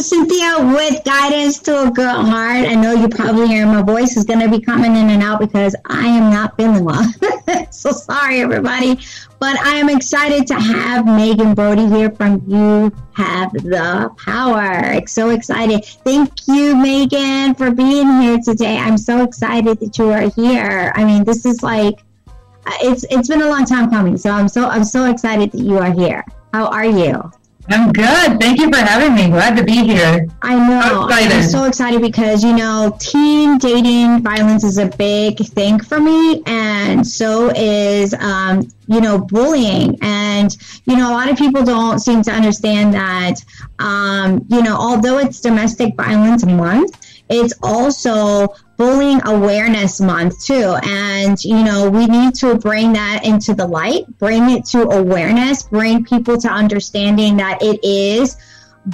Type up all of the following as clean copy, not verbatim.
Cynthia with Guidance to a Girl Heart. I know you probably hear my voice is going to be coming in and out because I am not feeling well. So sorry, everybody. But I am excited to have Megan Brody here from You Have the Power. So excited. Thank you, Megan, for being here today. I'm so excited that you are here. I mean, this is like, it's been a long time coming. So I'm so excited that you are here. How are you? I'm good. Thank you for having me. Glad to be here. I know. I'm so excited because, teen dating violence is a big thing for me. And so is, bullying. And, a lot of people don't seem to understand that, although it's Domestic Violence Month, it's also Bullying Awareness Month too. And, we need to bring that into the light, bring it to awareness, bring people to understanding that it is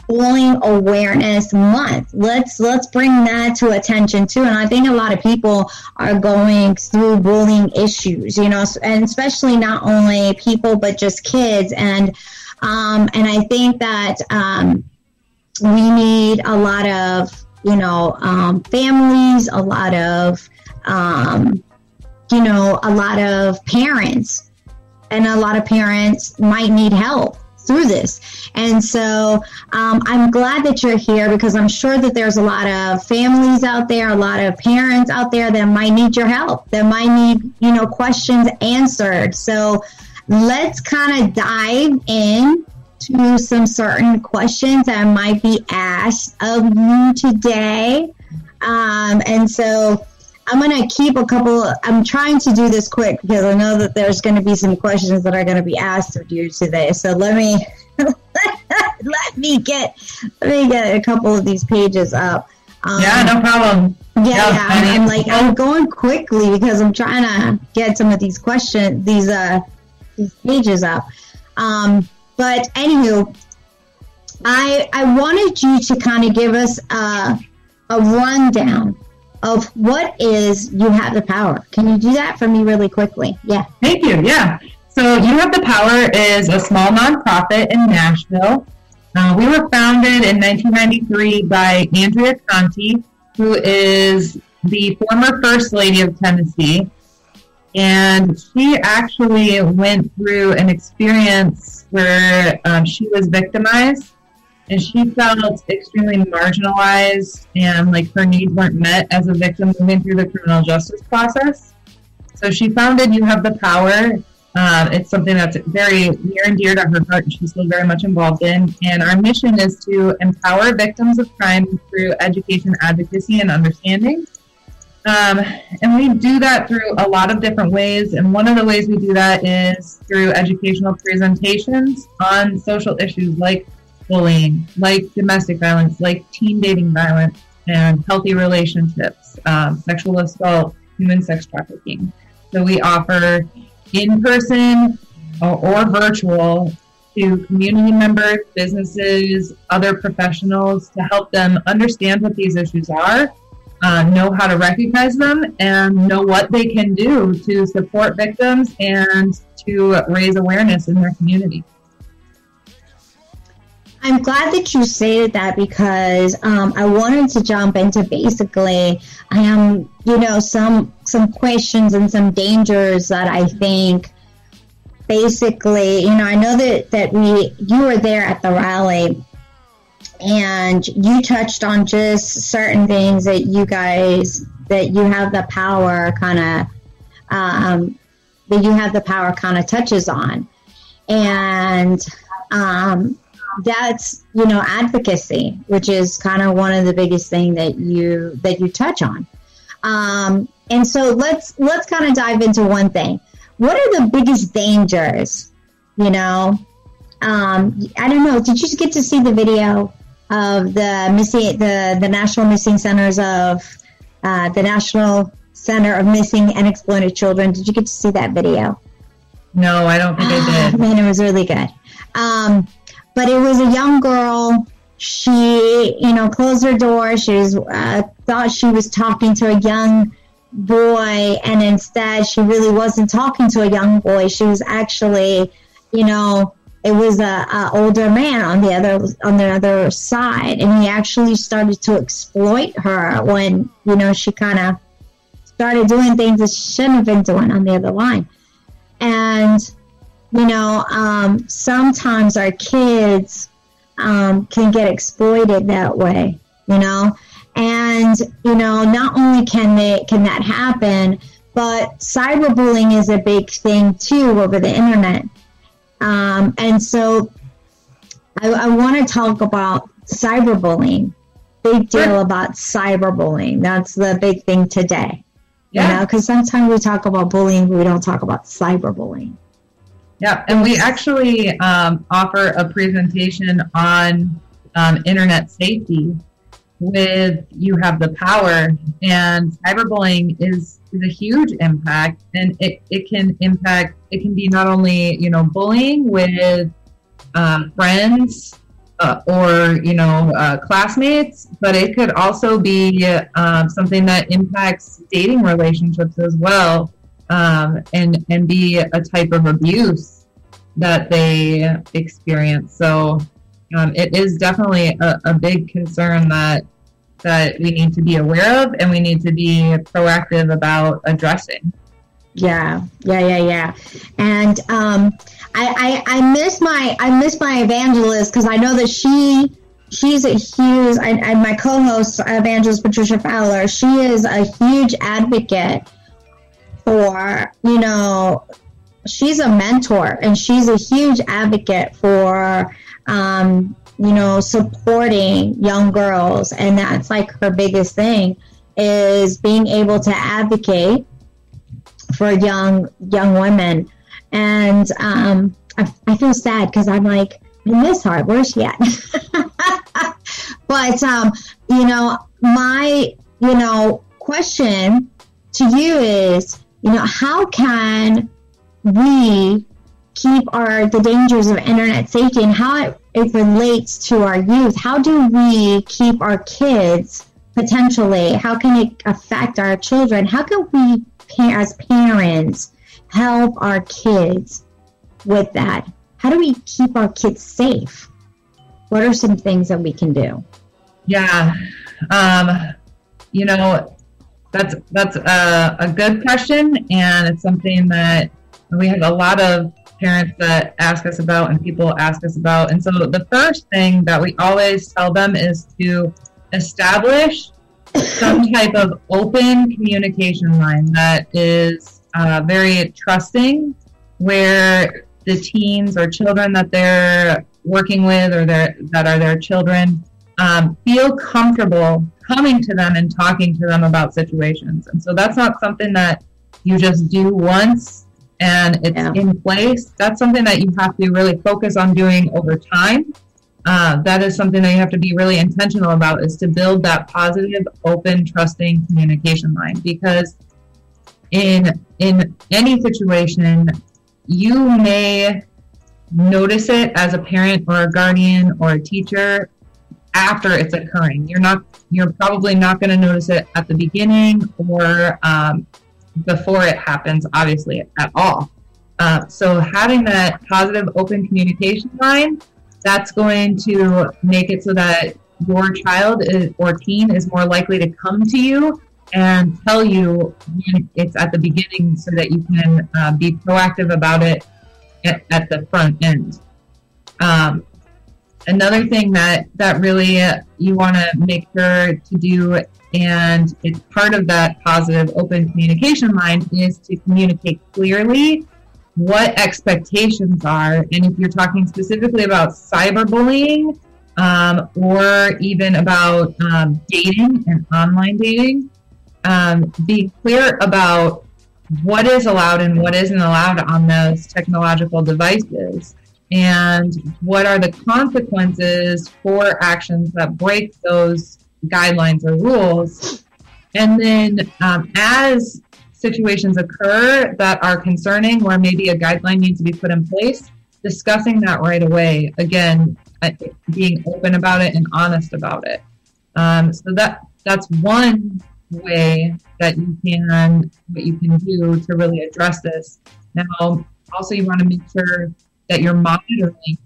Bullying Awareness Month. Let's bring that to attention too. And I think a lot of people are going through bullying issues, and especially not only people, but just kids. And I think that we need a lot of families, a lot of parents, and a lot of parents might need help through this. And so I'm glad that you're here because I'm sure that there's a lot of families out there, a lot of parents out there that might need your help, that might need, questions answered. So let's kind of dive in to some certain questions that might be asked of you today. And so I'm going to keep I'm trying to do this quick because I know that there's going to be some questions that are going to be asked of you today. So let me get a couple of these pages up. Yeah, no problem. Yeah. I'm going quickly because I'm trying to get some of these questions, these pages up. But anywho, I wanted you to kind of give us a rundown of what is You Have the Power. Can you do that for me really quickly? Yeah. Thank you. Yeah. So You Have the Power is a small nonprofit in Nashville. We were founded in 1993 by Andrea Conti, who is the former First Lady of Tennessee. And she actually went through an experience where she was victimized and she felt extremely marginalized and like her needs weren't met as a victim moving through the criminal justice process. So she founded You Have the Power. It's something that's very near and dear to her heart and she's still very much involved in. And our mission is to empower victims of crime through education, advocacy, and understanding. And we do that through a lot of different ways. And one of the ways we do that is through educational presentations on social issues like bullying, like domestic violence, like teen dating violence, and healthy relationships, sexual assault, human sex trafficking. So we offer in-person or virtual to community members, businesses, other professionals to help them understand what these issues are, know how to recognize them, and know what they can do to support victims and to raise awareness in their community. I'm glad that you stated that because I wanted to jump into basically some questions and some dangers that I think basically, I know that you were there at the rally and you touched on just certain things that You Have the Power touches on. And that's, advocacy, which is kind of one of the biggest things that you touch on. And so let's kind of dive into one thing. What are the biggest dangers? I don't know. Did you get to see the video of the National Missing Centers of the National Center of Missing and Exploited Children? Did you get to see that video? No, I don't think I did. Man, it was really good. But it was a young girl. She, closed her door. She was thought she was talking to a young boy, and instead she really wasn't talking to a young boy. She was actually, it was a older man on the other side, and he actually started to exploit her when, you know, she kind of started doing things that she shouldn't have been doing on the other line. And, you know, sometimes our kids can get exploited that way, you know. And, you know, not only can that happen, but cyberbullying is a big thing too over the internet. And so I want to talk about cyberbullying. Big deal about cyberbullying. That's the big thing today. Yeah. You know, because sometimes we talk about bullying, but we don't talk about cyberbullying. Yeah, and we actually offer a presentation on internet safety with You Have the Power, and cyberbullying is a huge impact, and it can be not only, you know, bullying with friends or, you know, classmates, but it could also be something that impacts dating relationships as well, and be a type of abuse that they experience. So it is definitely a big concern that we need to be aware of, and we need to be proactive about addressing. Yeah. And I miss my evangelist, because I know that she's a huge, and my co-host, evangelist Patricia Fowler, she is a huge advocate for, you know, she's a mentor, and she's a huge advocate for, you know, supporting young girls. And that's like her biggest thing, is being able to advocate for young women. And I feel sad, because I'm like, I miss her. Where's she at? But, you know, my, you know, question to you is, you know, how can we keep the dangers of internet safety, and how it relates to our youth? How do we keep our kids, potentially, how can it affect our children? How can we, as parents, help our kids with that? How do we keep our kids safe? What are some things that we can do? Yeah, you know, that's a good question, and it's something that we have a lot of parents that ask us about, and people ask us about. And so the first thing that we always tell them is to establish some type of open communication line that is very trusting, where the teens or children that they're working with, or that are their children, feel comfortable coming to them and talking to them about situations. And so that's not something that you just do once and it's in place. That's something that you have to really focus on doing over time. That is something that you have to be really intentional about, is to build that positive, open, trusting communication line. Because in any situation, you may notice it as a parent or a guardian or a teacher after it's occurring. You're probably not going to notice it at the beginning or before it happens, obviously, at all. So having that positive, open communication line, that's going to make it so that your child or teen is more likely to come to you and tell you when it's at the beginning, so that you can be proactive about it at the front end. Another thing that really you want to make sure to do, and it's part of that positive, open communication line, is to communicate clearly what expectations are. And if you're talking specifically about cyberbullying, or even about dating and online dating, be clear about what is allowed and what isn't allowed on those technological devices, and what are the consequences for actions that break those guidelines or rules. And then as situations occur that are concerning, where maybe a guideline needs to be put in place, discussing that right away. Again, being open about it and honest about it. So that's one way that you can do to really address this. Now, also, you want to make sure that you're monitoring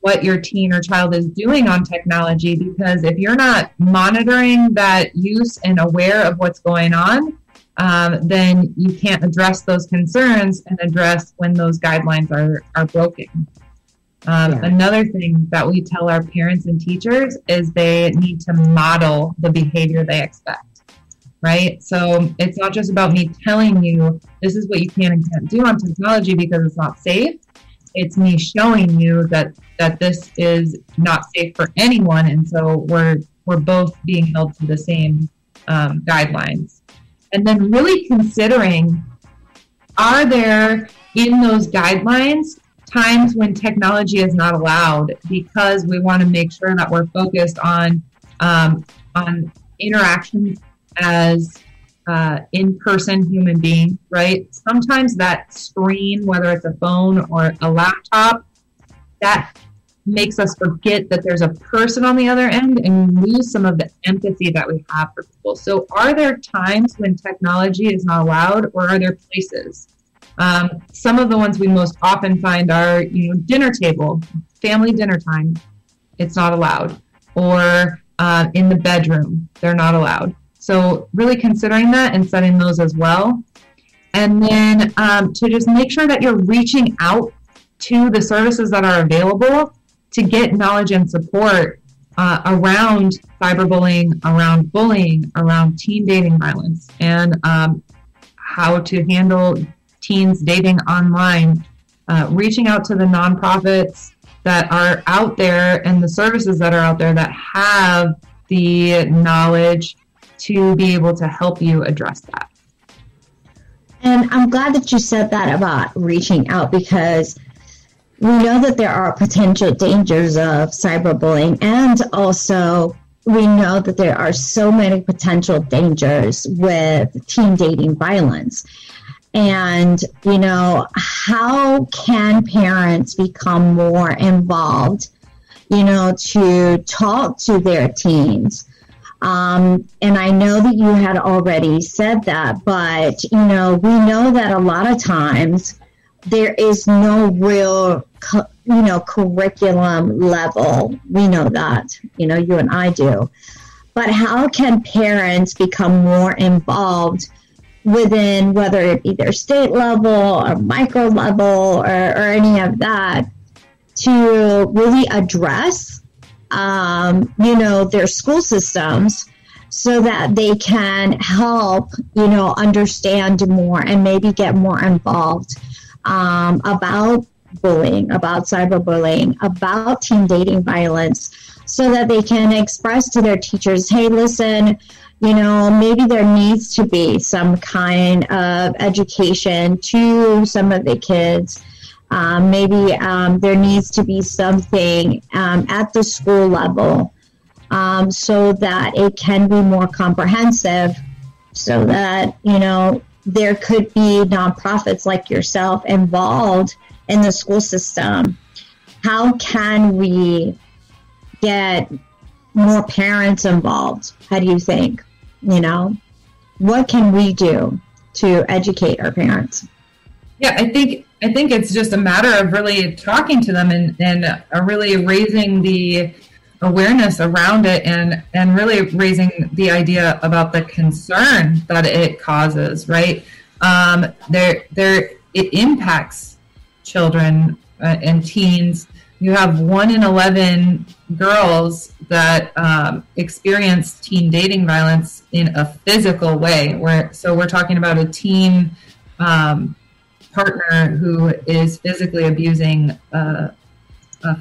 what your teen or child is doing on technology, because if you're not monitoring that use and aware of what's going on, then you can't address those concerns and address when those guidelines are broken. Another thing that we tell our parents and teachers is they need to model the behavior they expect, right? So it's not just about me telling you this is what you can and can't do on technology because it's not safe. It's me showing you that this is not safe for anyone, and so we're both being held to the same guidelines. And then really considering, are there in those guidelines times when technology is not allowed, because we want to make sure that we're focused on interactions as in-person human beings, right? Sometimes that screen, whether it's a phone or a laptop, that makes us forget that there's a person on the other end and lose some of the empathy that we have for people. So are there times when technology is not allowed, or are there places? Some of the ones we most often find are, dinner table, family dinner time, it's not allowed. Or in the bedroom, they're not allowed. So really considering that and setting those as well. And then to just make sure that you're reaching out to the services that are available to get knowledge and support around cyberbullying, around bullying, around teen dating violence, and how to handle teens dating online, reaching out to the nonprofits that are out there and the services that are out there that have the knowledge to be able to help you address that. And I'm glad that you said that about reaching out, because we know that there are potential dangers of cyberbullying, and also we know that there are so many potential dangers with teen dating violence. And, how can parents become more involved, to talk to their teens? And I know that you had already said that, but, we know that a lot of times there is no real, curriculum level. We know that, you and I do. But how can parents become more involved within, whether it be their state level or micro level or any of that, to really address, their school systems so that they can help, understand more and maybe get more involved about bullying, about cyberbullying, about teen dating violence, so that they can express to their teachers, hey, listen, maybe there needs to be some kind of education to some of the kids. Maybe there needs to be something at the school level so that it can be more comprehensive, so that, there could be nonprofits like yourself involved in the school system. How can we get more parents involved? How do you think? What can we do to educate our parents? Yeah, I think it's just a matter of really talking to them and really raising the awareness around it and really raising the idea about the concern that it causes, right? It impacts children and teens. You have 1 in 11 girls that experience teen dating violence in a physical way. So we're talking about a teen partner who is physically abusing a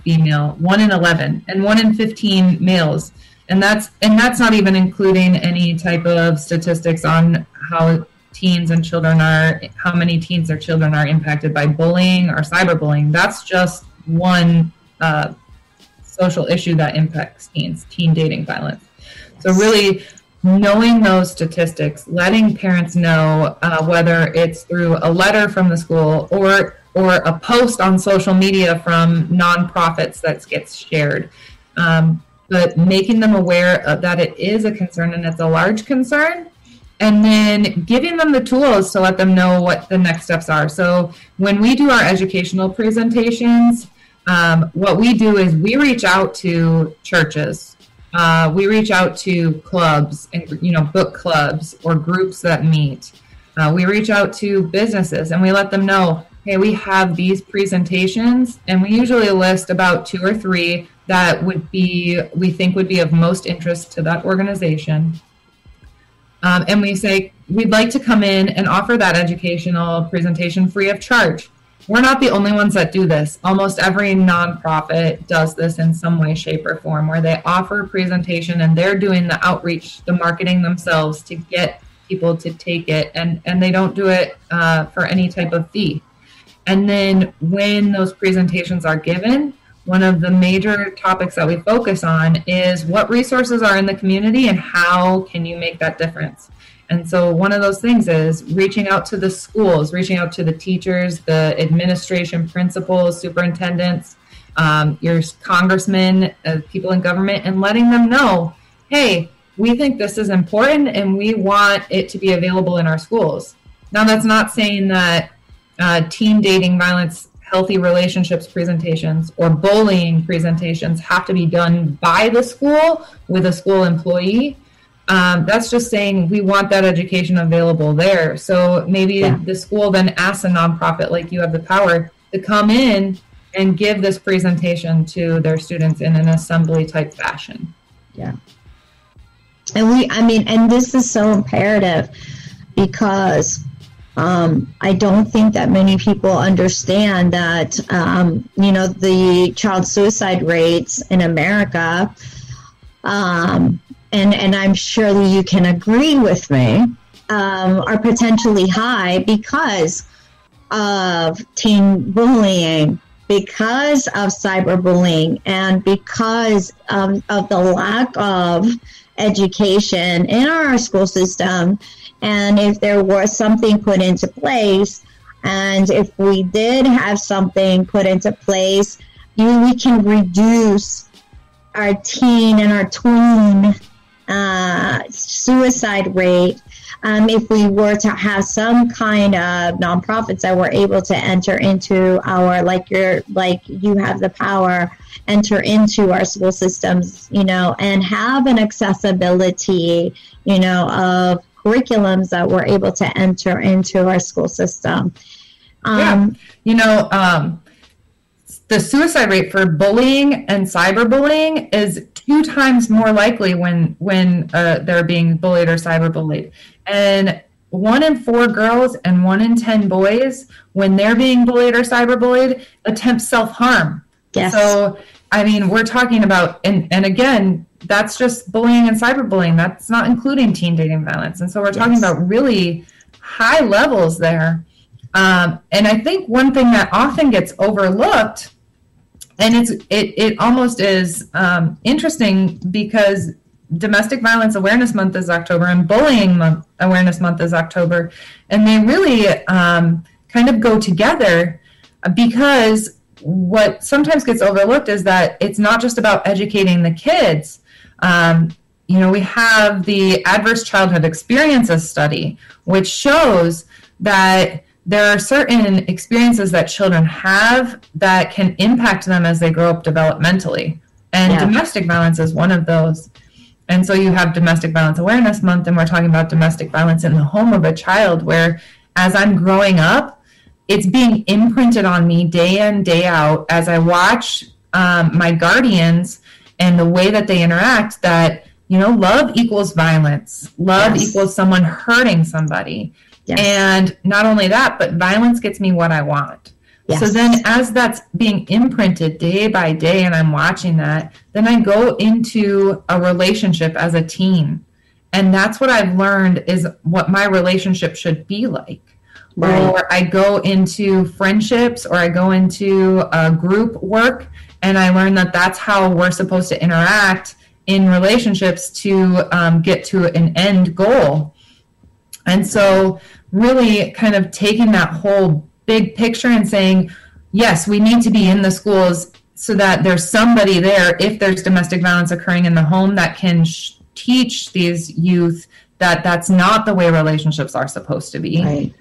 female. 1 in 11, and 1 in 15 males, and that's not even including any type of statistics on how teens and children how many teens or children are impacted by bullying or cyberbullying. That's just one social issue that impacts teens, teen dating violence. So really knowing those statistics, letting parents know whether it's through a letter from the school or a post on social media from nonprofits that gets shared, but making them aware of that it is a concern and it's a large concern, and then giving them the tools to let them know what the next steps are. So when we do our educational presentations, what we do is we reach out to churches. We reach out to clubs and, book clubs or groups that meet. We reach out to businesses and we let them know, hey, we have these presentations, and we usually list about 2 or 3 that we think would be of most interest to that organization. And we say, we'd like to come in and offer that educational presentation free of charge. We're not the only ones that do this. Almost every nonprofit does this in some way, shape, or form, where they offer a presentation and they're doing the outreach, the marketing themselves to get people to take it, and they don't do it for any type of fee. And then when those presentations are given, one of the major topics that we focus on is what resources are in the community and how can you make that difference. And so one of those things is reaching out to the schools, reaching out to the teachers, the administration, principals, superintendents, your congressmen, people in government, and letting them know, hey, we think this is important and we want it to be available in our schools. Now, that's not saying that teen dating, violence, healthy relationships presentations or bullying presentations have to be done by the school with a school employee. That's just saying we want that education available there. So maybe the school then asks a nonprofit like You Have the Power to come in and give this presentation to their students in an assembly type fashion. Yeah. And this is so imperative because I don't think that many people understand that, the child suicide rates in America, and I'm sure that you can agree with me, are potentially high because of teen bullying, because of cyberbullying, and because of the lack of education in our school system. And if there was something put into place, and if we did have something put into place, we can reduce our teen and our tween suicide rate. If we were to have some kind of nonprofits that were able to enter into our, like You Have the Power, enter into our school systems, and have an accessibility, of curriculums that we're able to enter into our school system. The suicide rate for bullying and cyberbullying is 2 times more likely when they're being bullied or cyberbullied. And 1 in 4 girls and 1 in 10 boys, when they're being bullied or cyberbullied, attempt self-harm. Yes. So, we're talking about, and again, that's just bullying and cyberbullying. That's not including teen dating violence. And so we're talking about really high levels there. And I think one thing that often gets overlooked, and it almost is interesting because Domestic Violence Awareness Month is October and Bullying Awareness Month is October. And they really kind of go together because what sometimes gets overlooked is that it's not just about educating the kids. We have the Adverse Childhood Experiences Study, which shows that there are certain experiences that children have that can impact them as they grow up developmentally. And domestic violence is one of those. And so you have Domestic Violence Awareness Month, and we're talking about domestic violence in the home of a child, where as I'm growing up, it's being imprinted on me day in, day out as I watch my guardians and the way that they interact, that, love equals violence. Love equals someone hurting somebody. Yes. And not only that, but violence gets me what I want. Yes. So then as that's being imprinted day by day and I'm watching that, then I go into a relationship as a teen. And that's what I've learned is what my relationship should be like. Right. Or I go into friendships, or I go into group work, and I learn that that's how we're supposed to interact in relationships to get to an end goal. And so really kind of taking that whole big picture and saying, yes, we need to be in the schools so that there's somebody there if there's domestic violence occurring in the home that can teach these youth that that's not the way relationships are supposed to be. Right.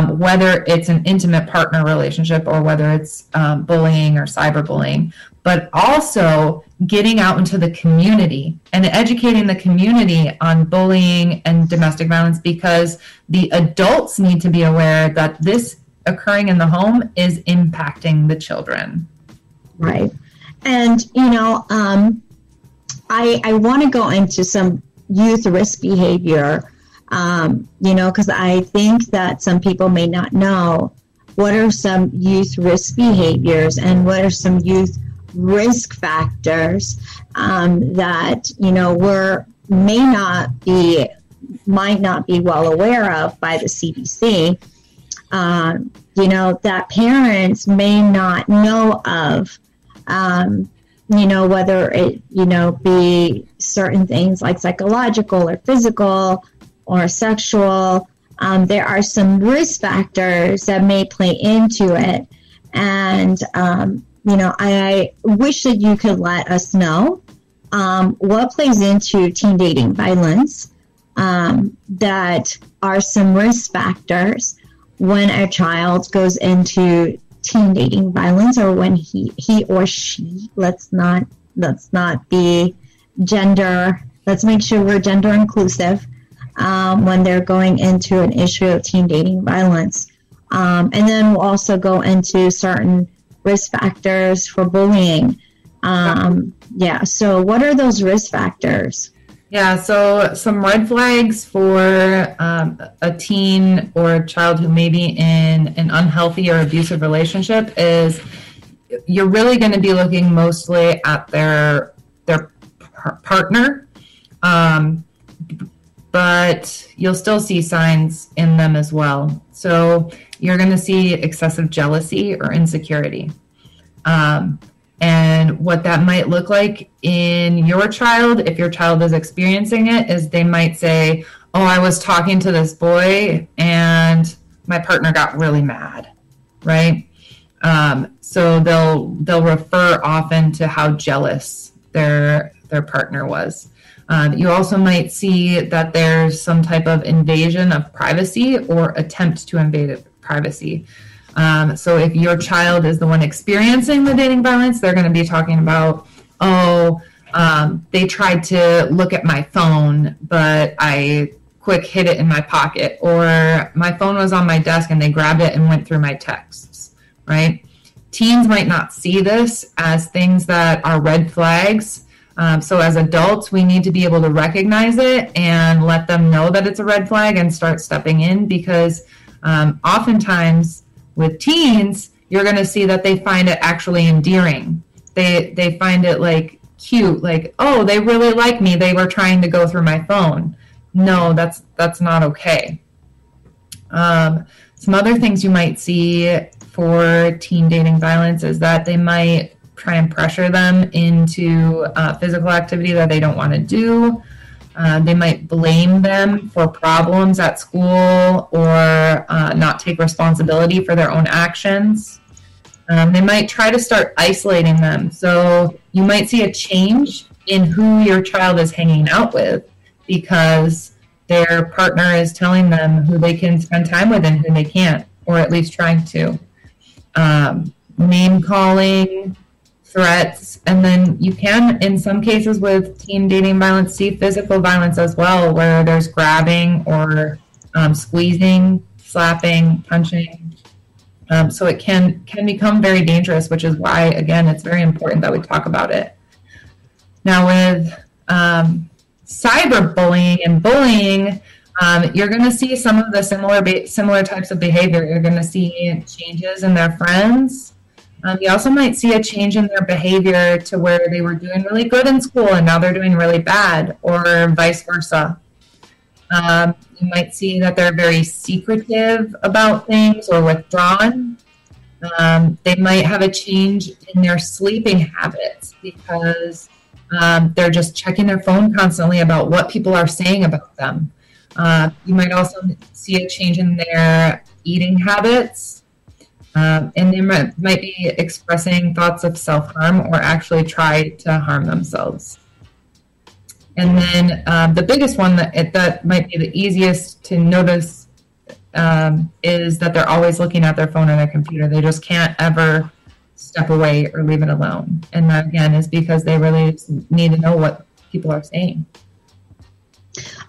Whether it's an intimate partner relationship or whether it's bullying or cyberbullying, but also getting out into the community and educating the community on bullying and domestic violence, because the adults need to be aware that this occurring in the home is impacting the children. Right. And, I want to go into some youth risk behavior, because I think that some people may not know what are some youth risk behaviors and what are some youth risk factors that, might not be well aware of by the CDC, that parents may not know of, whether it, be certain things like psychological or physical or sexual. There are some risk factors that may play into it. And, I wish that you could let us know what plays into teen dating violence, that are some risk factors when a child goes into teen dating violence, or when he or she, let's not be gender, let's make sure we're gender inclusive, when they're going into an issue of teen dating violence. And then we'll also go into certain risk factors for bullying. So what are those risk factors? Yeah, so some red flags for a teen or a child who may be in an unhealthy or abusive relationship is you're really going to be looking mostly at their partner, but you'll still see signs in them as well. So you're going to see excessive jealousy or insecurity. And what that might look like in your child, if your child is experiencing it, is they might say, oh, I was talking to this boy and my partner got really mad, right? So they'll refer often to how jealous their partner was. You also might see that there's some type of invasion of privacy or attempt to invade privacy. So if your child is the one experiencing the dating violence, they're going to be talking about, they tried to look at my phone, but I quick hid it in my pocket, or my phone was on my desk and they grabbed it and went through my texts, right? Teens might not see this as things that are red flags. So as adults, we need to be able to recognize it and let them know that it's a red flag and start stepping in, because oftentimes with teens, you're going to see that they find it actually endearing. They find it like cute, like, oh, they really like me. They were trying to go through my phone. No, that's not okay. Some other things you might see for teen dating violence is that they might try and pressure them into physical activity that they don't want to do. They might blame them for problems at school or not take responsibility for their own actions. They might try to start isolating them. So you might see a change in who your child is hanging out with because their partner is telling them who they can spend time with and who they can't, or at least trying to. Name calling, threats, and then you can, in some cases with teen dating violence, see physical violence as well, where there's grabbing or squeezing, slapping, punching. So it can become very dangerous, which is why, again, it's very important that we talk about it. Now with cyberbullying and bullying, you're going to see some of the similar types of behavior. You're going to see changes in their friends. You also might see a change in their behavior to where they were doing really good in school and now they're doing really bad, or vice versa. You might see that they're very secretive about things or withdrawn. They might have a change in their sleeping habits because they're just checking their phone constantly about what people are saying about them. You might also see a change in their eating habits. And they might be expressing thoughts of self-harm or actually try to harm themselves. And then the biggest one that might be the easiest to notice is that they're always looking at their phone or their computer. They just can't ever step away or leave it alone. And that, again, is because they really need to know what people are saying.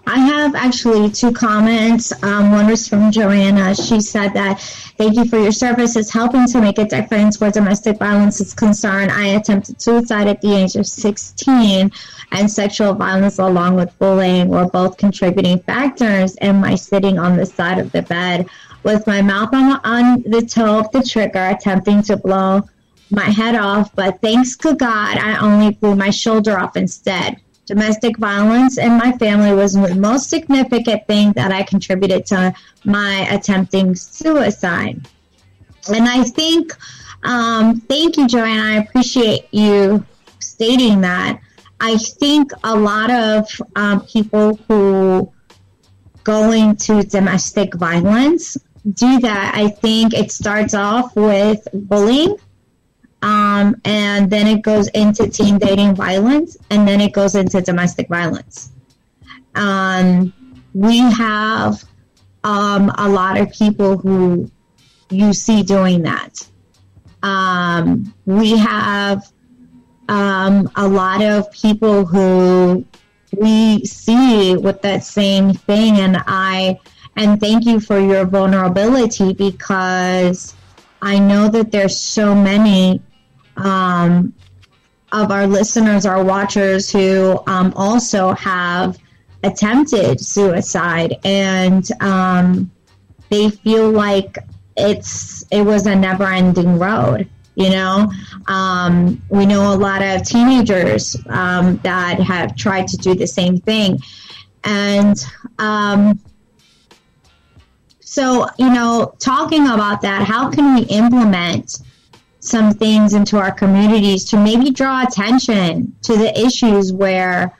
I have actually 2 comments. One was from Joanna. She said that, thank you for your service. It's helping to make a difference where domestic violence is concerned. I attempted suicide at the age of 16, and sexual violence along with bullying were both contributing factors in my sitting on the side of the bed with my mouth on the toe of the trigger, attempting to blow my head off. But thanks to God, I only blew my shoulder off instead. Domestic violence in my family was the most significant thing that I contributed to my attempting suicide. And I think, thank you, Joanna. I appreciate you stating that. I think a lot of people who go into domestic violence do that. I think it starts off with bullying. And then it goes into teen dating violence, and then it goes into domestic violence. We have a lot of people who you see doing that. We have a lot of people who we see with that same thing, and thank you for your vulnerability, because I know that there's so many of our listeners, our watchers, who also have attempted suicide, and they feel like it was a never-ending road. You know, we know a lot of teenagers that have tried to do the same thing, and so, you know, talking about that, how can we implement some things into our communities to maybe draw attention to the issues where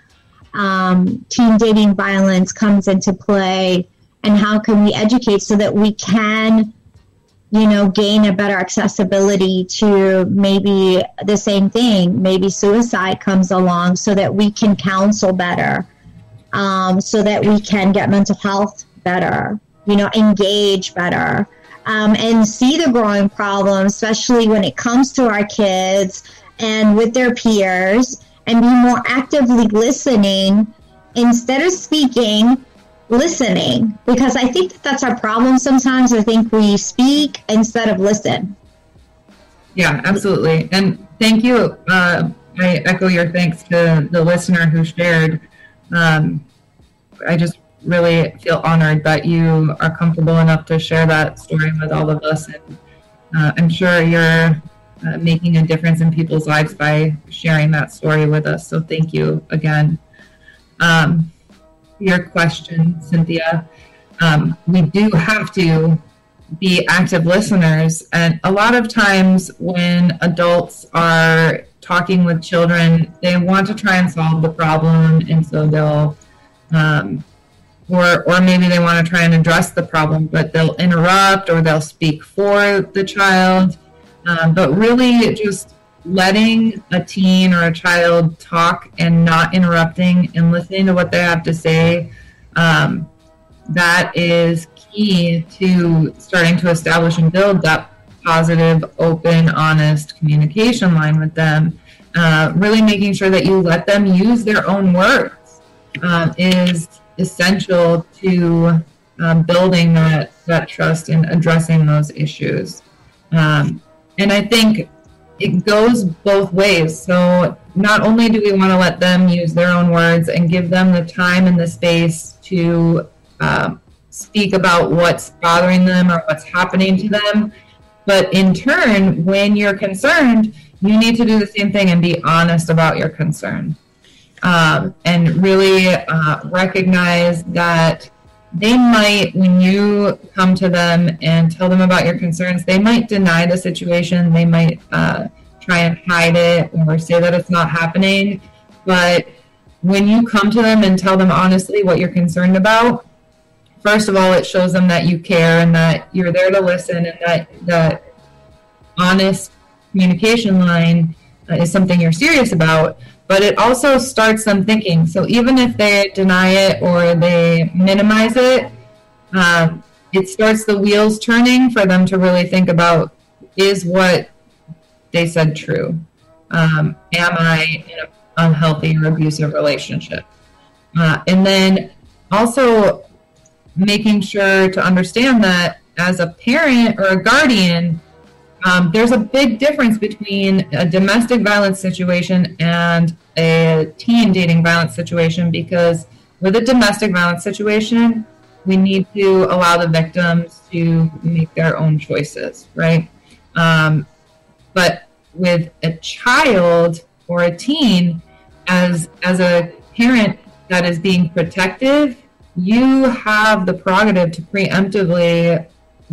teen dating violence comes into play, and how can we educate so that we can, you know, gain a better accessibility to maybe the same thing, maybe suicide comes along, so that we can counsel better, so that we can get mental health better, you know, engage better. And see the growing problem, especially when it comes to our kids and with their peers, and be more actively listening instead of speaking, listening. Because I think that's our problem sometimes. I think we speak instead of listen. Yeah, absolutely. And thank you. I echo your thanks to the listener who shared. I just really feel honored that you are comfortable enough to share that story with all of us, and I'm sure you're making a difference in people's lives by sharing that story with us, so thank you again. Your question, Cynthia, we do have to be active listeners, and a lot of times when adults are talking with children, they want to try and solve the problem, and so they'll or maybe they want to try and address the problem, but they'll interrupt or they'll speak for the child. But really just letting a teen or a child talk and not interrupting and listening to what they have to say, that is key to starting to establish and build that positive, open, honest communication line with them. Really making sure that you let them use their own words is essential to building that trust and addressing those issues. And I think it goes both ways. So not only do we want to let them use their own words and give them the time and the space to speak about what's bothering them or what's happening to them, but in turn, when you're concerned, you need to do the same thing and be honest about your concern. And really recognize that they might, when you come to them and tell them about your concerns, they might deny the situation, they might try and hide it or say that it's not happening. But when you come to them and tell them honestly what you're concerned about, first of all, it shows them that you care and that you're there to listen, and that honest communication line is something you're serious about, but it also starts them thinking. So even if they deny it or they minimize it, it starts the wheels turning for them to really think about, is what they said true? Am I in an unhealthy or abusive relationship? And then also making sure to understand that as a parent or a guardian, there's a big difference between a domestic violence situation and a teen dating violence situation, because with a domestic violence situation, we need to allow the victims to make their own choices, right? But with a child or a teen, as a parent that is being protective, you have the prerogative to preemptively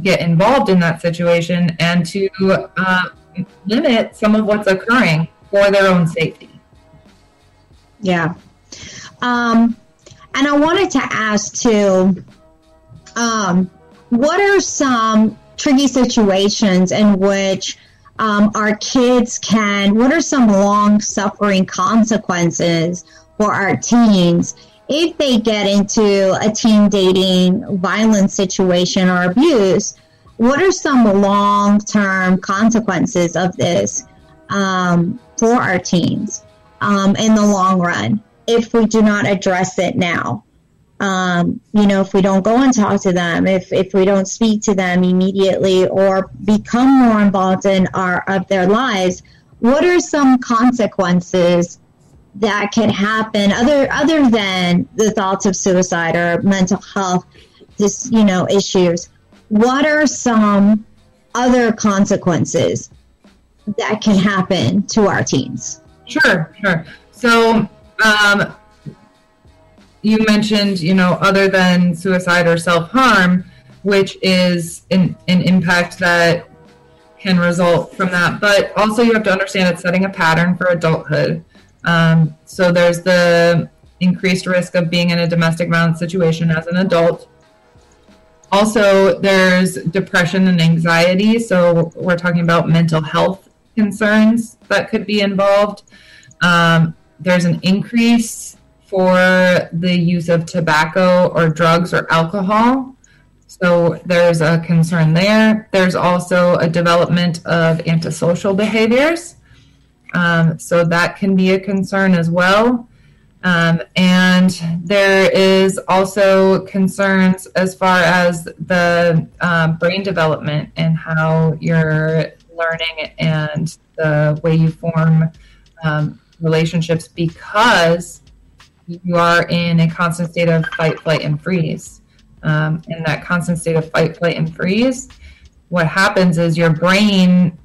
get involved in that situation and to limit some of what's occurring for their own safety. Yeah. And I wanted to ask too, what are some tricky situations in which our kids what are some long-suffering consequences for our teens if they get into a teen dating violence situation or abuse? What are some long-term consequences of this for our teens in the long run if we do not address it now? If we don't go and talk to them, if we don't speak to them immediately or become more involved in their lives, what are some consequences that can happen other than the thoughts of suicide or mental health, issues? What are some other consequences that can happen to our teens? Sure. So, you mentioned, other than suicide or self-harm, which is an impact that can result from that. But also you have to understand it's setting a pattern for adulthood. So there's the increased risk of being in a domestic violence situation as an adult. Also, there's depression and anxiety. So we're talking about mental health concerns that could be involved. There's an increase for the use of tobacco or drugs or alcohol. So there's a concern there. There's also a development of antisocial behaviors. So that can be a concern as well. And there is also concerns as far as the brain development and how you're learning and the way you form relationships, because you are in a constant state of fight, flight, and freeze. In that constant state of fight, flight, and freeze, what happens is your brain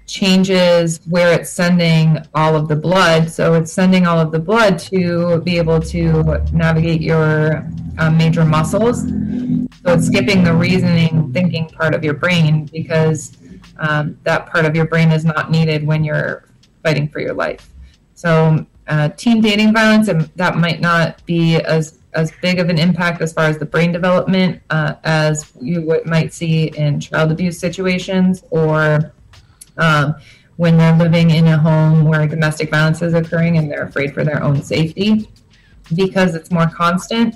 changes where it's sending all of the blood. So it's sending all of the blood to be able to navigate your major muscles. So it's skipping the reasoning, thinking part of your brain, because that part of your brain is not needed when you're fighting for your life. So teen dating violence, and that might not be as big of an impact as far as the brain development as you might see in child abuse situations, or when they're living in a home where domestic violence is occurring and they're afraid for their own safety, because it's more constant.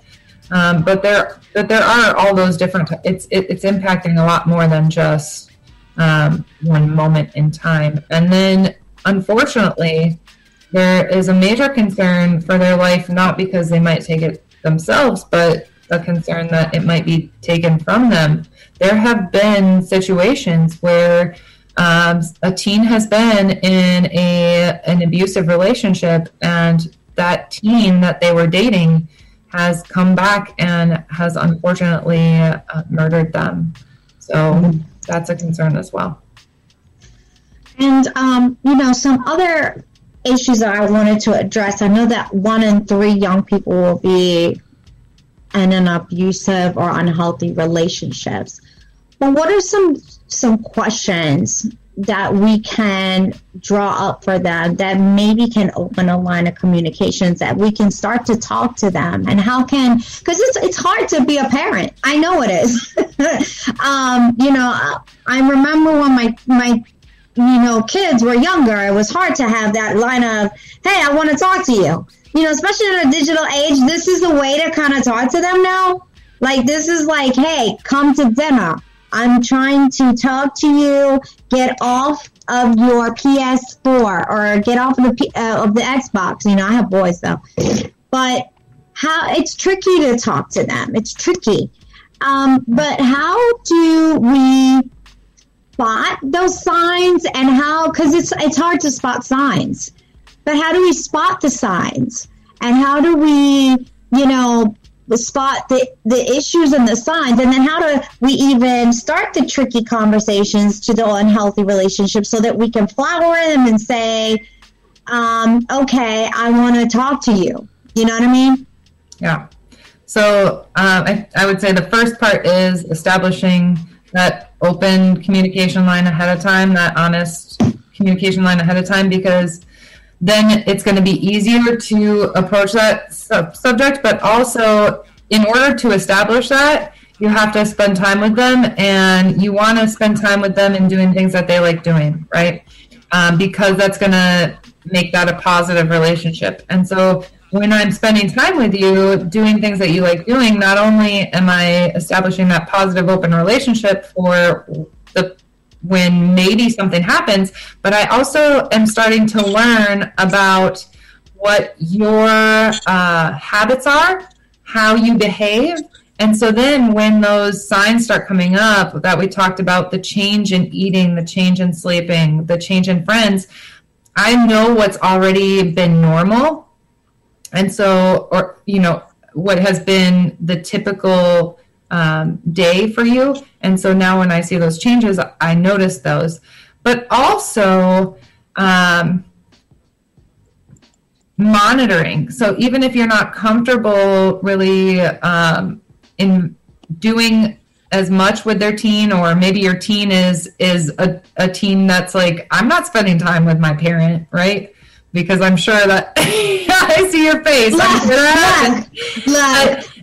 But there are all those different. It's impacting a lot more than just one moment in time. And then, unfortunately, there is a major concern for their life, not because they might take it themselves, but a concern that it might be taken from them. There have been situations where a teen has been in an abusive relationship, and that teen that they were dating has come back and has unfortunately murdered them. So that's a concern as well. And, some other issues that I wanted to address. I know that 1 in 3 young people will be in an abusive or unhealthy relationships. But what are some questions that we can draw up for them that maybe can open a line of communications, that we can start to talk to them? And because it's hard to be a parent. I know it is. I remember when kids were younger, it was hard to have that line of, hey, I want to talk to you. Especially in a digital age, this is the way to kind of talk to them now. Like, this is like, hey, come to dinner. I'm trying to talk to you. Get off of your PS4 or get off of the Xbox. I have boys though, but it's tricky to talk to them. It's tricky. But how do we spot those signs, and because it's hard to spot signs, but how do we spot the signs, and how do we, spot the issues and the signs, and then how do we even start the tricky conversations to the unhealthy relationships so that we can flower them and say, okay, I want to talk to you. You know what I mean? Yeah. So I would say the first part is establishing that open communication line ahead of time, that honest communication line ahead of time, because then it's going to be easier to approach that subject. But also, in order to establish that, you have to spend time with them, and you want to spend time with them in doing things that they like doing, right? Because that's going to make that a positive relationship. And so when I'm spending time with you doing things that you like doing, not only am I establishing that positive open relationship for when maybe something happens, but I also am starting to learn about what your habits are, how you behave. And so then when those signs start coming up that we talked about, the change in eating, the change in sleeping, the change in friends, I know what's already been normal. And so, what has been the typical day for you. And so now when I see those changes, I notice those. But also monitoring. So even if you're not comfortable really in doing as much with their teen, or maybe your teen is a teen that's like, I'm not spending time with my parent, right? Because I'm sure that I see your face. Look.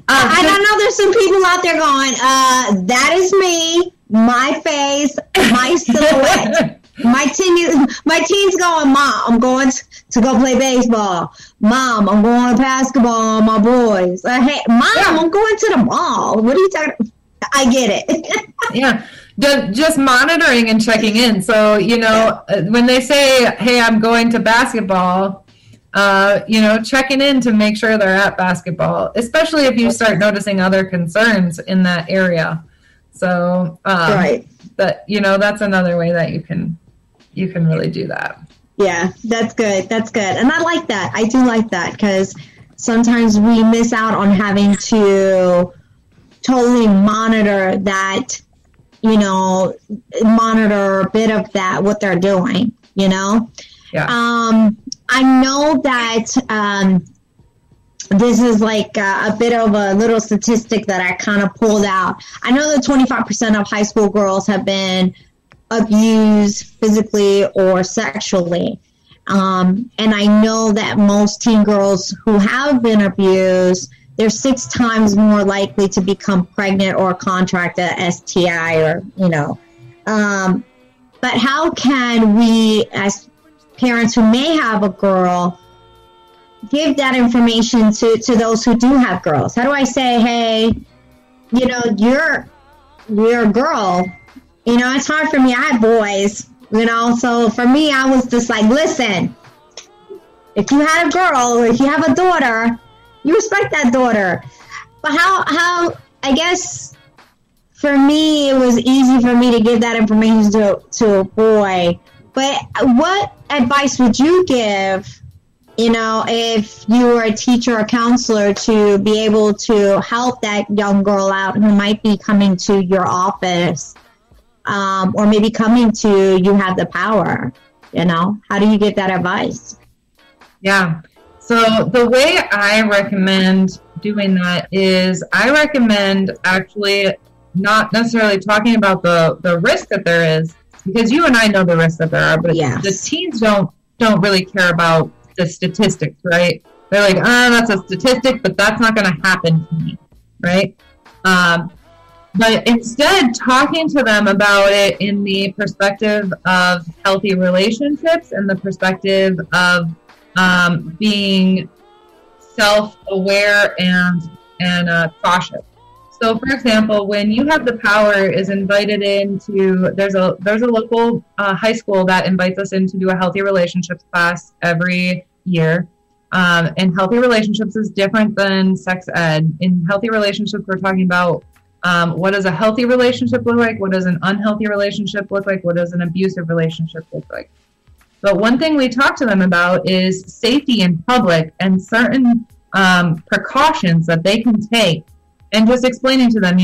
I don't know. There's some people out there going, that is me, my face, my silhouette. My teen's going, Mom, I'm going to go play baseball. Mom, I'm going to basketball with my boys. Hey, Mom, I'm going to the mall. What are you talking about? I get it. Yeah. Just monitoring and checking in. So, when they say, hey, I'm going to basketball, checking in to make sure they're at basketball, especially if you start noticing other concerns in that area. So, right. But, that's another way that you can really do that. Yeah, that's good. That's good. And I like that. I do like that, because sometimes we miss out on having to totally monitor that, monitor a bit of that, what they're doing, Yeah. I know that this is like a bit of a little statistic that I kind of pulled out. I know that 25% of high school girls have been abused physically or sexually. And I know that most teen girls who have been abused, they're 6 times more likely to become pregnant or contract a STI or, but how can we, as parents who may have a girl, give that information to those who do have girls? How do I say, hey, you're a girl. It's hard for me. I have boys, so for me, I was just like, listen, if you had a girl or if you have a daughter, you respect that daughter. But how I guess for me, it was easy for me to give that information to a boy. But what advice would you give, if you were a teacher or counselor, to be able to help that young girl out who might be coming to your office, or maybe coming to You Have the Power? How do you give that advice? Yeah. So the way I recommend doing that is I recommend actually not necessarily talking about the risk that there is, because you and I know the risk that there are, but yes, the teens don't really care about the statistics, right? They're like, that's a statistic, but that's not going to happen to me, right? But instead, talking to them about it in the perspective of healthy relationships and the perspective of being self-aware and cautious. So, for example, when You Have the Power is invited into, there's a local high school that invites us in to do a healthy relationships class every year. And healthy relationships is different than sex ed. In healthy relationships, we're talking about what does a healthy relationship look like? What does an unhealthy relationship look like? What does an abusive relationship look like? But one thing we talk to them about is safety in public and certain precautions that they can take, and just explaining to them,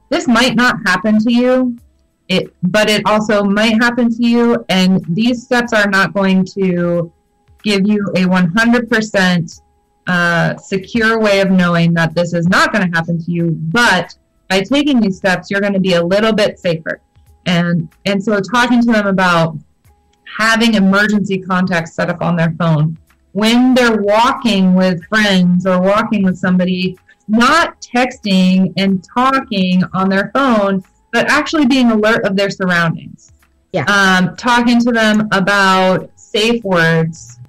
this might not happen to you, but it also might happen to you, and these steps are not going to give you a 100% secure way of knowing that this is not going to happen to you, but by taking these steps, you're going to be a little bit safer. And so talking to them about having emergency contacts set up on their phone, when they're walking with friends or walking with somebody, not texting and talking on their phone, but actually being alert of their surroundings. Yeah. Talking to them about safe words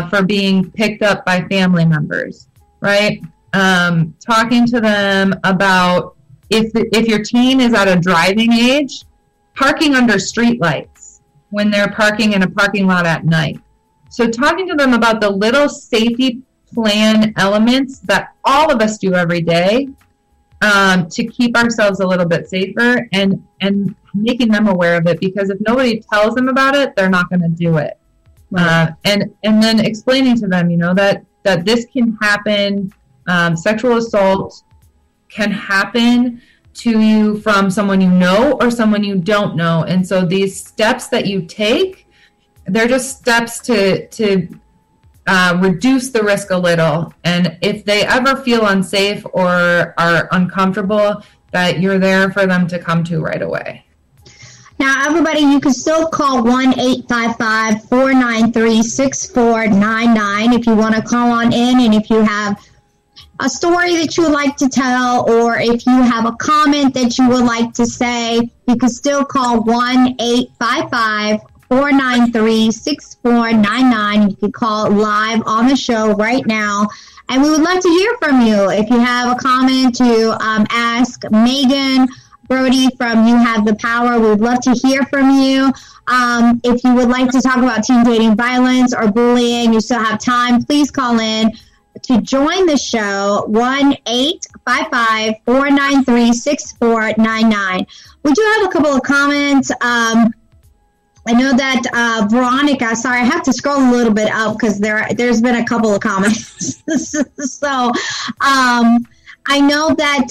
for being picked up by family members, right? Talking to them about if your teen is at a driving age, parking under streetlights when they're parking in a parking lot at night. So talking to them about the little safety plan elements that all of us do every day to keep ourselves a little bit safer, and making them aware of it, because if nobody tells them about it, they're not going to do it. Right. And then explaining to them, that this can happen. Sexual assault can happen to you from someone you know or someone you don't know. And so these steps that you take, they're just steps to reduce the risk a little. And if they ever feel unsafe or are uncomfortable, that you're there for them to come to right away. Now, everybody, you can still call 1-855-493-6499 if you want to call on in, and if you have a story that you would like to tell, or if you have a comment that you would like to say, you can still call 1-855-493-6499. You can call live on the show right now. And we would love to hear from you. If you have a comment to ask Megan Brody from You Have the Power, we would love to hear from you. If you would like to talk about teen dating violence or bullying, you still have time. Please call in to join the show, 1-855-493-6499. We do have a couple of comments. I know that Veronica, sorry, I have to scroll a little bit up because there's been a couple of comments. So I know that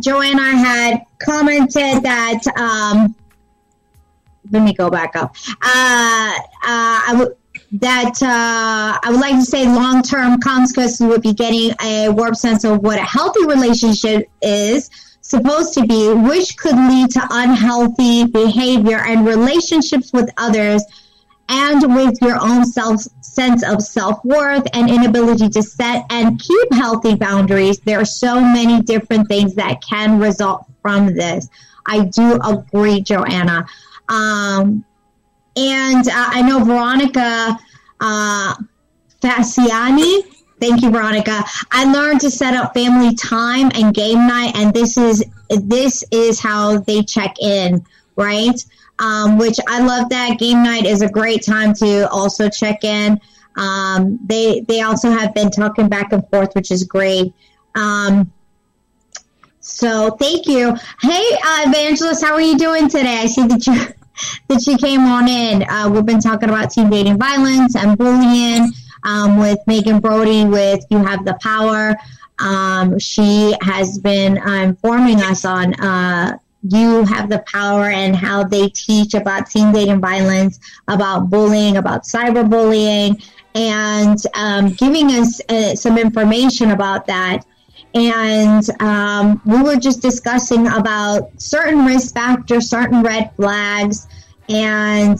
Joanna had commented that, let me go back up. I would like to say long-term consequences would be getting a warped sense of what a healthy relationship is supposed to be, which could lead to unhealthy behavior and relationships with others, and with your own sense of self-worth and inability to set and keep healthy boundaries. There are so many different things that can result from this. I do agree, Joanna. And I know Veronica Fasciani. Thank you, Veronica. I learned to set up family time and game night, and this is how they check in, right? Which I love that. Game night is a great time to also check in. They also have been talking back and forth, which is great. So thank you. Hey, Evangelist, how are you doing today? I see that you came on in. We've been talking about teen dating violence and bullying with Megan Brody with You Have the Power. She has been informing us on You Have the Power and how they teach about teen dating violence, about bullying, about cyberbullying, and giving us some information about that. And we were just discussing about certain risk factors, certain red flags, and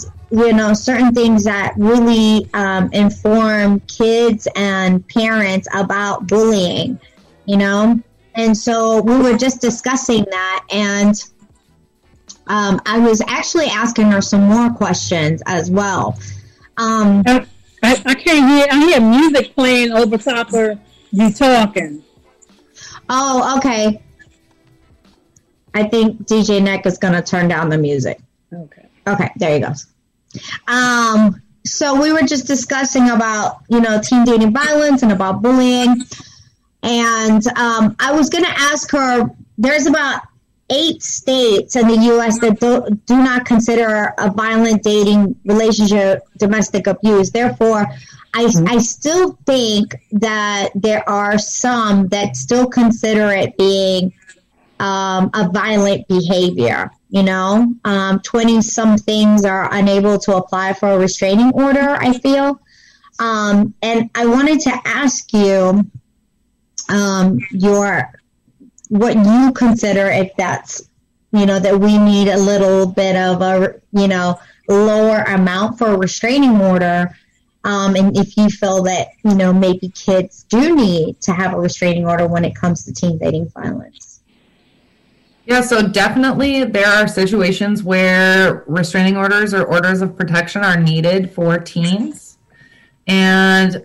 certain things that really inform kids and parents about bullying, And so we were just discussing that, and I was actually asking her some more questions as well. I can't hear. I hear music playing over top of you talking. Oh, okay. I think DJ Neck is going to turn down the music. Okay, there you go. So we were just discussing about, teen dating violence and about bullying. And I was going to ask her, there's about 8 states in the U.S. that do not consider a violent dating relationship domestic abuse. Therefore, I still think that there are some that still consider it being a violent behavior. 20-some things are unable to apply for a restraining order, I feel. And I wanted to ask you what you consider, if that's, that we need a little bit of a, lower amount for a restraining order. And if you feel that, maybe kids do need to have a restraining order when it comes to teen dating violence. Yeah, so definitely there are situations where restraining orders or orders of protection are needed for teens. And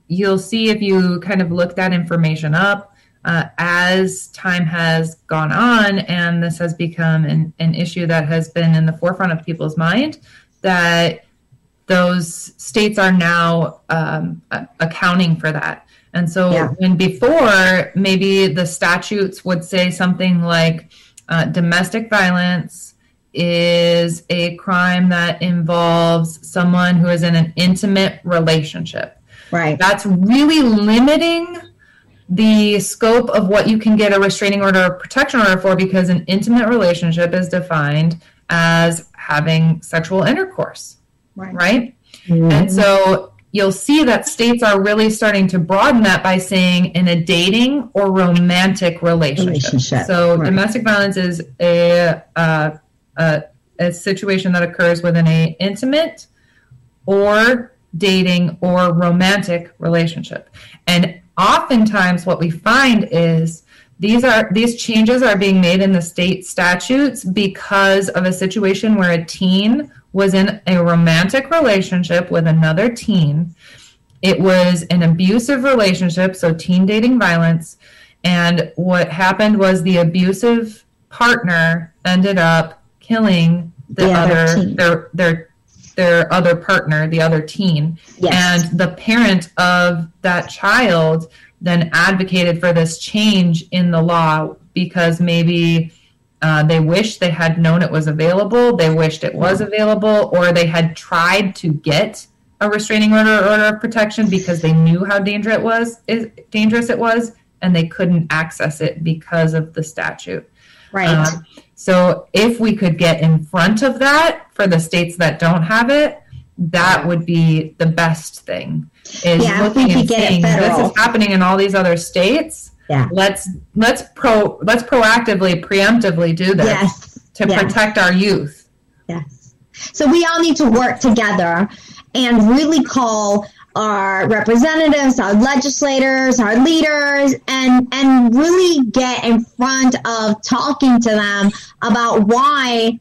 you'll see, if you kind of look that information up, as time has gone on and this has become an issue that has been in the forefront of people's mind, that those states are now accounting for that. And so when before, maybe the statutes would say something like domestic violence is a crime that involves someone who is in an intimate relationship. Right. That's really limiting the scope of what you can get a restraining order or protection order for, because an intimate relationship is defined as having sexual intercourse. Right? Mm-hmm. And so you'll see that states are really starting to broaden that by saying in a dating or romantic relationship. So domestic violence is a situation that occurs within a intimate or dating or romantic relationship. And oftentimes what we find is these changes are being made in the state statutes because of a situation where a teen was in a romantic relationship with another teen. It was an abusive relationship, so teen dating violence. And what happened was the abusive partner ended up killing their other partner, the other teen. Yes. And the parent of that child then advocated for this change in the law because maybe they wished they had known it was available, they wished it was available, or they had tried to get a restraining order or order of protection because they knew how dangerous it was, and they couldn't access it because of the statute. Right. So if we could get in front of that for the states that don't have it, that would be the best thing. Is looking and saying, this is happening in all these other states. Yeah. Let's proactively, preemptively do this to protect our youth. Yes. So we all need to work together and really call our representatives, our legislators, our leaders, and really get in front of talking to them about why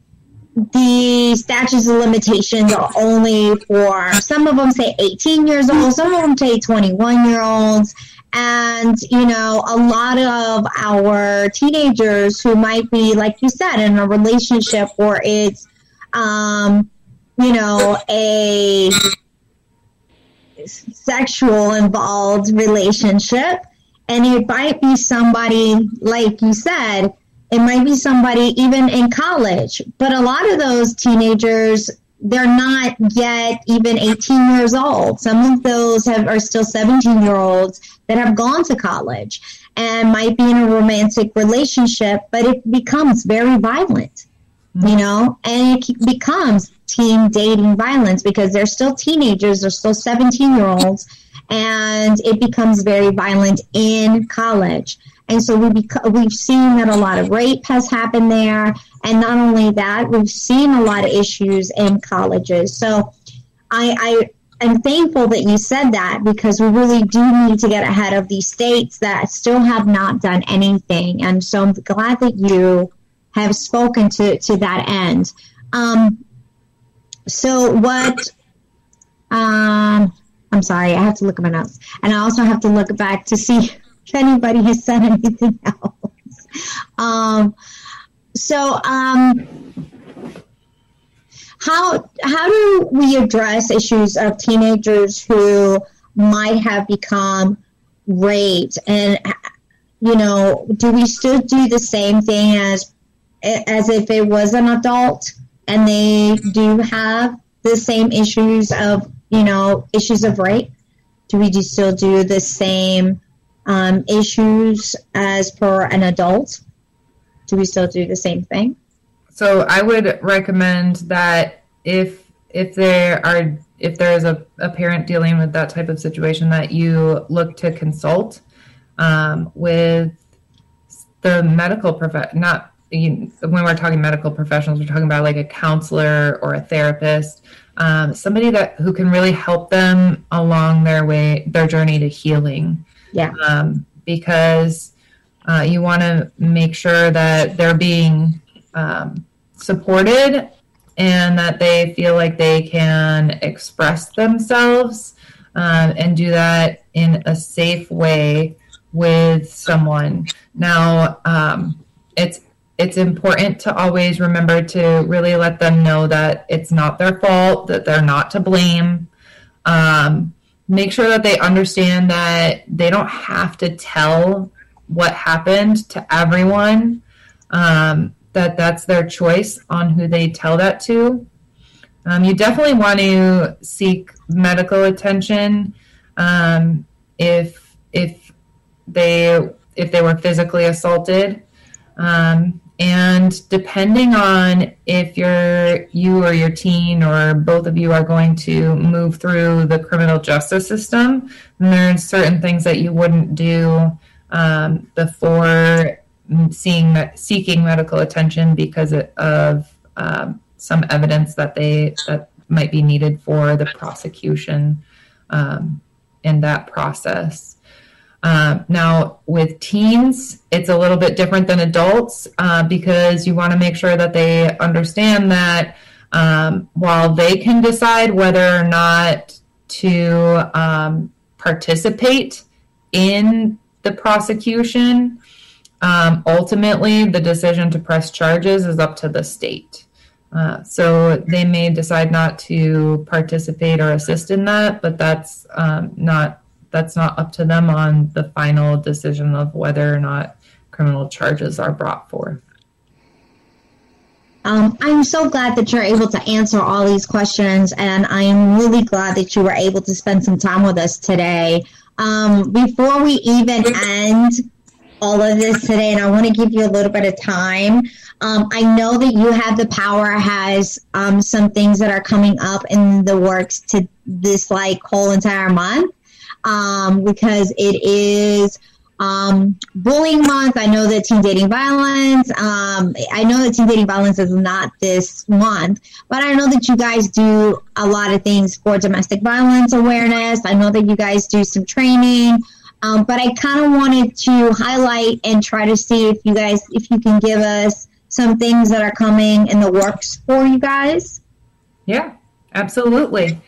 the statutes of limitations are only for, some of them say 18 years old, some of them say 21-year-olds. And, a lot of our teenagers who might be, like you said, in a relationship where it's, a sexual involved relationship. And it might be somebody, like you said, it might be somebody even in college. But a lot of those teenagers, they're not yet even 18 years old. Some of those are still 17-year-olds that have gone to college and might be in a romantic relationship, but it becomes very violent, and it becomes teen dating violence because they're still teenagers, they're still 17-year-olds, and it becomes very violent in college. And so we've seen that a lot of rape has happened there. And not only that, we've seen a lot of issues in colleges. So I I'm thankful that you said that, because we really do need to get ahead of these states that still have not done anything. And so I'm glad that you have spoken to that end. So what, I'm sorry, I have to look at my notes. And I also have to look back to see if anybody has said anything else. How do we address issues of teenagers who might have become raped? And, you know, do we still do the same thing as if it was an adult and they do have the same issues of, you know, issues of rape? Do we still do the same issues as per an adult? Do we still do the same thing? So I would recommend that if there is a parent dealing with that type of situation, that you look to consult with the medical when we're talking medical professionals, we're talking about like a counselor or a therapist, somebody who can really help them along their journey to healing. Yeah. Because you want to make sure that they're being supported and that they feel like they can express themselves and do that in a safe way with someone. Now, it's important to always remember to really let them know that it's not their fault, that they're not to blame. Make sure that they understand that they don't have to tell what happened to everyone, that's their choice on who they tell that to. You definitely want to seek medical attention if they were physically assaulted. And depending on if you or your teen or both of you are going to move through the criminal justice system, then there's certain things that you wouldn't do before seeking medical attention because of some evidence that might be needed for the prosecution in that process. Now, with teens, it's a little bit different than adults because you want to make sure that they understand that while they can decide whether or not to participate in the prosecution, ultimately the decision to press charges is up to the state. So they may decide not to participate or assist in that, but that's not up to them on the final decision of whether or not criminal charges are brought forth. I'm so glad that you're able to answer all these questions, and I am really glad that you were able to spend some time with us today. Before we even end all of this today, and I want to give you a little bit of time, I know that You Have the Power has some things that are coming up in the works to this whole entire month. Because it is bullying month. I know that teen dating violence, is not this month, but I know that you guys do a lot of things for domestic violence awareness. I know that you guys do some training, but I kind of wanted to highlight and try to see if you can give us some things that are coming in the works for you guys. Yeah, absolutely.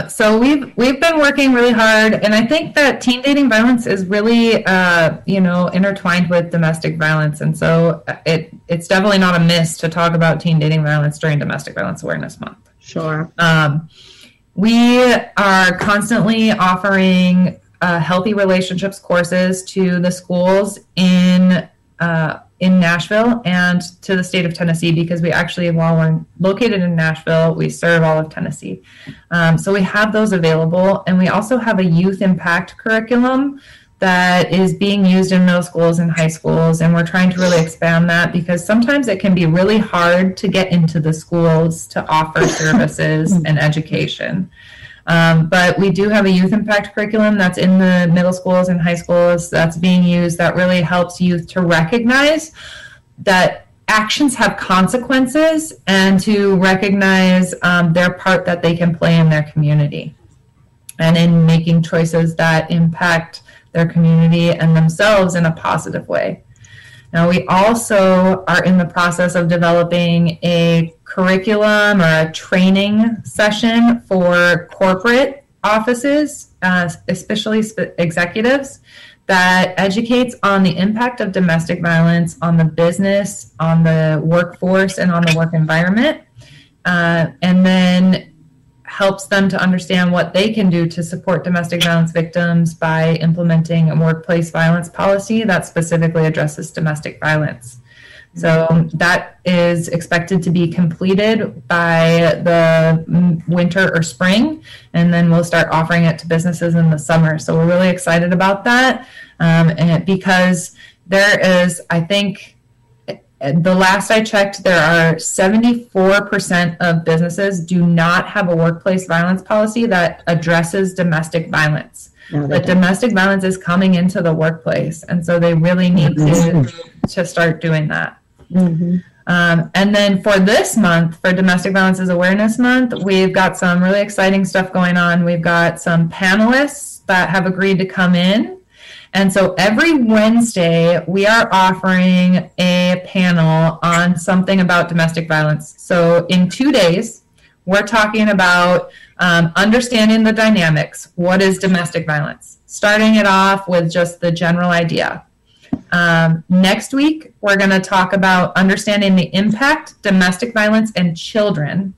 So we've been working really hard, and I think that teen dating violence is really, intertwined with domestic violence. And so it's definitely not a miss to talk about teen dating violence during Domestic Violence Awareness Month. Sure. We are constantly offering healthy relationships courses to the schools in Nashville and to the state of Tennessee, because we actually, while we're located in Nashville, we serve all of Tennessee. So we have those available, and we also have a youth impact curriculum that is being used in middle schools and high schools, and we're trying to really expand that because sometimes it can be really hard to get into the schools to offer services and education. But we do have a youth impact curriculum that's in the middle schools and high schools that's being used that really helps youth to recognize that actions have consequences and to recognize their part that they can play in their community and in making choices that impact their community and themselves in a positive way. Now, we also are in the process of developing a curriculum or a training session for corporate offices, especially executives, that educates on the impact of domestic violence on the business, on the workforce, and on the work environment, and then helps them to understand what they can do to support domestic violence victims by implementing a workplace violence policy that specifically addresses domestic violence. So that is expected to be completed by the winter or spring, and then we'll start offering it to businesses in the summer. So we're really excited about that, and because there is, I think, the last I checked, there are 74% of businesses do not have a workplace violence policy that addresses domestic violence. No, but domestic violence is coming into the workplace, and so they really need to start doing that. Mm-hmm. And then for this month, for Domestic Violence Awareness Month, we've got some really exciting stuff going on. We've got some panelists that have agreed to come in. And so every Wednesday, we are offering a panel on something about domestic violence. So in 2 days, we're talking about understanding the dynamics. What is domestic violence? Starting it off with just the general idea. Next week, we're going to talk about understanding the impact, domestic violence, and children.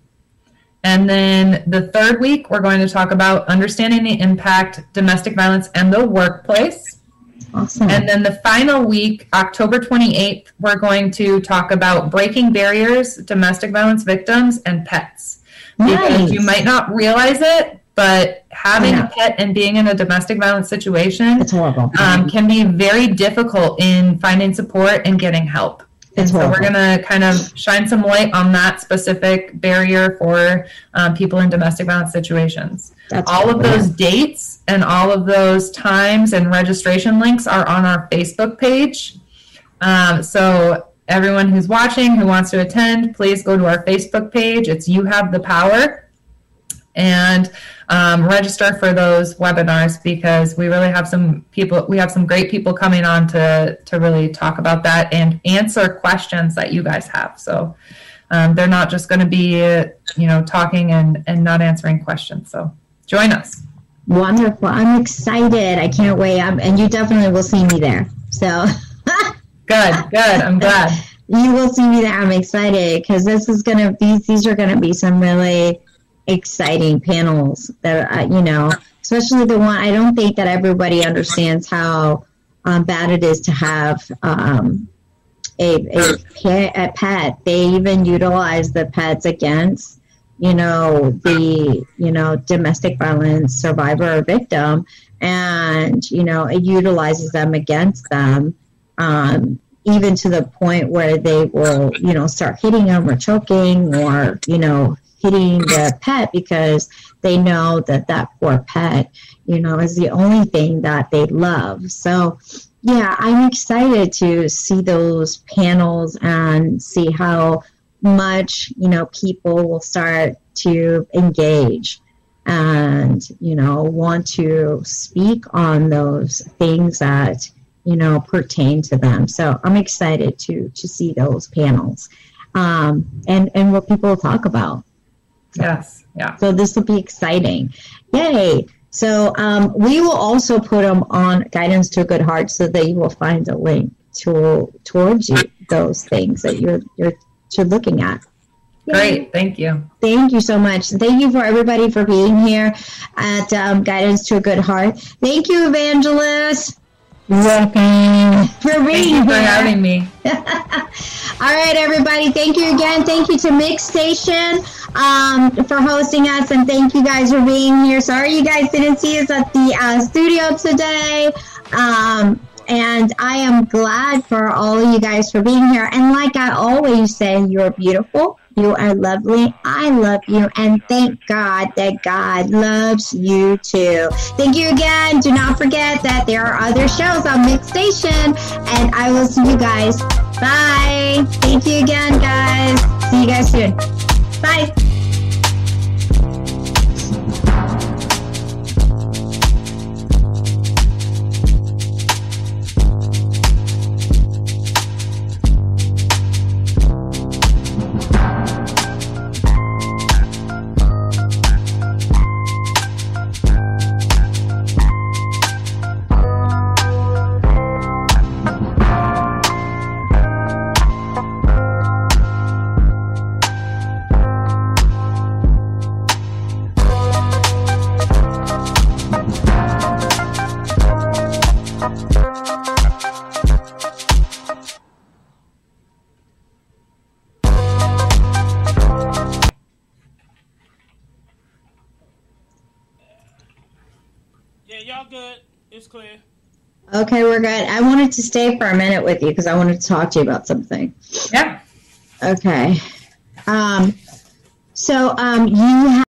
And then the third week, we're going to talk about understanding the impact, domestic violence, and the workplace. Awesome. And then the final week, October 28th, we're going to talk about breaking barriers, domestic violence victims, and pets. Nice. Because you might not realize it, but having a pet and being in a domestic violence situation can be very difficult in finding support and getting help. And so we're going to kind of shine some light on that specific barrier for people in domestic violence situations. All of those dates and all of those times and registration links are on our Facebook page. So everyone who's watching, who wants to attend, please go to our Facebook page. It's You Have the Power. And register for those webinars, because we really have some people, we have some great people coming on to really talk about that and answer questions that you guys have. So they're not just going to be, talking and not answering questions. So join us. Wonderful. I'm excited. I can't wait. And you definitely will see me there. So good. I'm glad. You will see me there. I'm excited because these are going to be some really exciting panels that, especially the one, I don't think that everybody understands how bad it is to have a pet. They even utilize the pets against, the domestic violence survivor or victim, and, it utilizes them against them, even to the point where they will, start hitting them or choking or, hitting the pet because they know that poor pet, is the only thing that they love. So, yeah, I'm excited to see those panels and see how much, people will start to engage and, want to speak on those things that, pertain to them. So I'm excited to see those panels and what people talk about. Yes. Yeah. So this will be exciting. Yay. So we will also put them on Guidance to a Good Heart so that you will find a link towards you, those things that you're looking at. Yay. Great. Thank you. Thank you so much. Thank you for everybody for being here at Guidance to a Good Heart. Thank you, Evangelist. You're welcome. Thank you for having me. All right, everybody. Thank you again. Thank you to Mix Station for hosting us, and thank you guys for being here. Sorry you guys didn't see us at the studio today. And I am glad for all of you guys for being here. And like I always say, you're beautiful. You are lovely. I love you. And thank God that God loves you too. Thank you again. Do not forget that there are other shows on Mix Station. And I will see you guys. Bye. Thank you again, guys. See you guys soon. Bye. Clear. Okay, we're good. I wanted to stay for a minute with you because I wanted to talk to you about something. Yeah. Okay. So you have